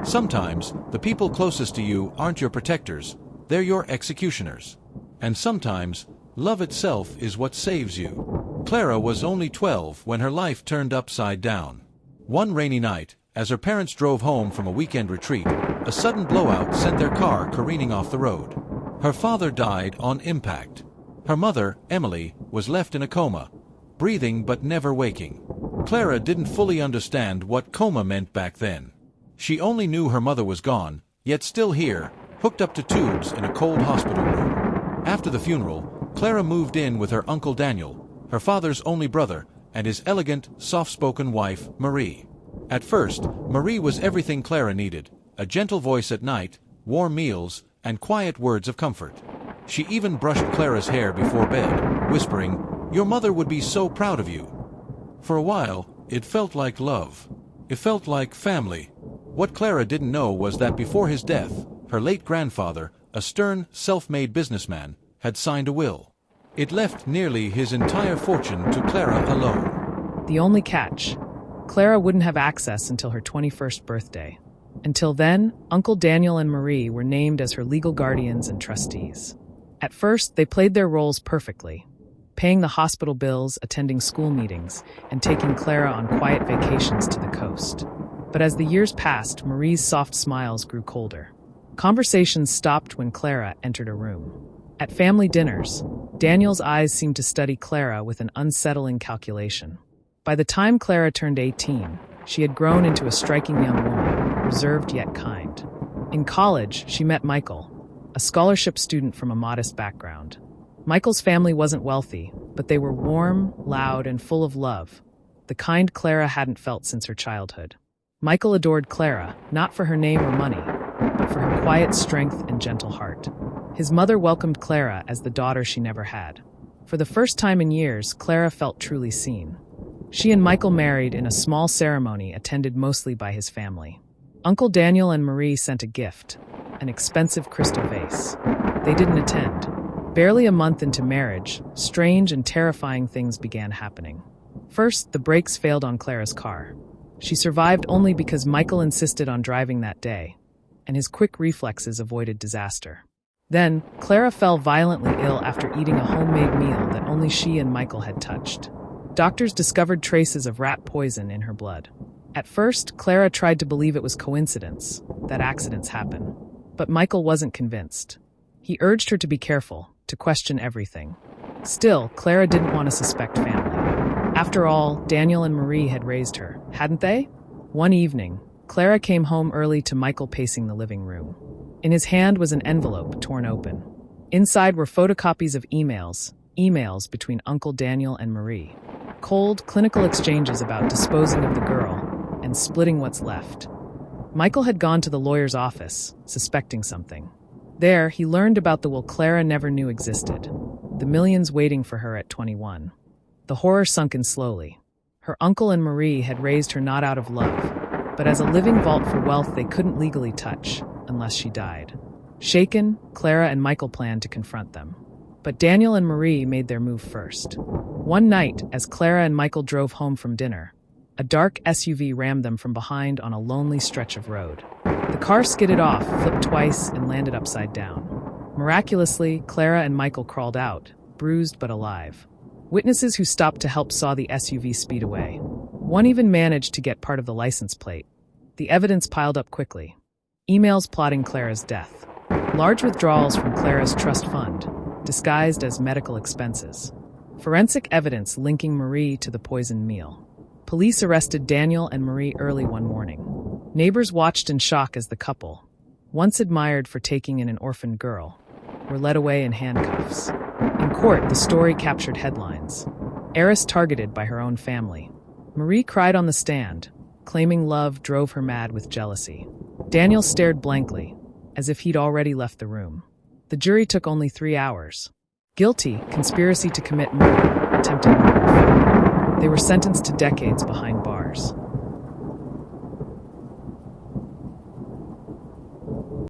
Sometimes, the people closest to you aren't your protectors, they're your executioners. And sometimes, love itself is what saves you. Clara was only 12 when her life turned upside down. One rainy night, as her parents drove home from a weekend retreat, a sudden blowout sent their car careening off the road. Her father died on impact. Her mother, Emily, was left in a coma, breathing but never waking. Clara didn't fully understand what coma meant back then. She only knew her mother was gone, yet still here, hooked up to tubes in a cold hospital room. After the funeral, Clara moved in with her Uncle Daniel, her father's only brother, and his elegant, soft-spoken wife, Marie. At first, Marie was everything Clara needed: a gentle voice at night, warm meals, and quiet words of comfort. She even brushed Clara's hair before bed, whispering, "Your mother would be so proud of you." For a while, it felt like love. It felt like family. What Clara didn't know was that before his death, her late grandfather, a stern, self-made businessman, had signed a will. It left nearly his entire fortune to Clara alone. The only catch: Clara wouldn't have access until her 21st birthday. Until then, Uncle Daniel and Marie were named as her legal guardians and trustees. At first, they played their roles perfectly, paying the hospital bills, attending school meetings, and taking Clara on quiet vacations to the coast. But as the years passed, Marie's soft smiles grew colder. Conversations stopped when Clara entered a room. At family dinners, Daniel's eyes seemed to study Clara with an unsettling calculation. By the time Clara turned 18, she had grown into a striking young woman, reserved yet kind. In college, she met Michael, a scholarship student from a modest background. Michael's family wasn't wealthy, but they were warm, loud, and full of love, the kind Clara hadn't felt since her childhood. Michael adored Clara, not for her name or money, but for her quiet strength and gentle heart. His mother welcomed Clara as the daughter she never had. For the first time in years, Clara felt truly seen. She and Michael married in a small ceremony attended mostly by his family. Uncle Daniel and Marie sent a gift, an expensive crystal vase. They didn't attend. Barely a month into marriage, strange and terrifying things began happening. First, the brakes failed on Clara's car. She survived only because Michael insisted on driving that day, and his quick reflexes avoided disaster. Then, Clara fell violently ill after eating a homemade meal that only she and Michael had touched. Doctors discovered traces of rat poison in her blood. At first, Clara tried to believe it was coincidence, that accidents happen. But Michael wasn't convinced. He urged her to be careful, to question everything. Still, Clara didn't want to suspect family. After all, Daniel and Marie had raised her, hadn't they? One evening, Clara came home early to Michael pacing the living room. In his hand was an envelope torn open. Inside were photocopies of emails between Uncle Daniel and Marie. Cold, clinical exchanges about disposing of the girl and splitting what's left. Michael had gone to the lawyer's office, suspecting something. There, he learned about the will Clara never knew existed, the millions waiting for her at 21. The horror sunk in slowly. Her uncle and Marie had raised her not out of love, but as a living vault for wealth they couldn't legally touch, unless she died. Shaken, Clara and Michael planned to confront them. But Daniel and Marie made their move first. One night, as Clara and Michael drove home from dinner, a dark SUV rammed them from behind on a lonely stretch of road. The car skidded off, flipped twice, and landed upside down. Miraculously, Clara and Michael crawled out, bruised but alive. Witnesses who stopped to help saw the SUV speed away. One even managed to get part of the license plate. The evidence piled up quickly. Emails plotting Clara's death. Large withdrawals from Clara's trust fund, disguised as medical expenses. Forensic evidence linking Marie to the poisoned meal. Police arrested Daniel and Marie early one morning. Neighbors watched in shock as the couple, once admired for taking in an orphaned girl, were led away in handcuffs. In court, the story captured headlines. Heiress targeted by her own family. Marie cried on the stand, claiming love drove her mad with jealousy. Daniel stared blankly, as if he'd already left the room. The jury took only 3 hours. Guilty, conspiracy to commit murder, attempted murder. They were sentenced to decades behind bars.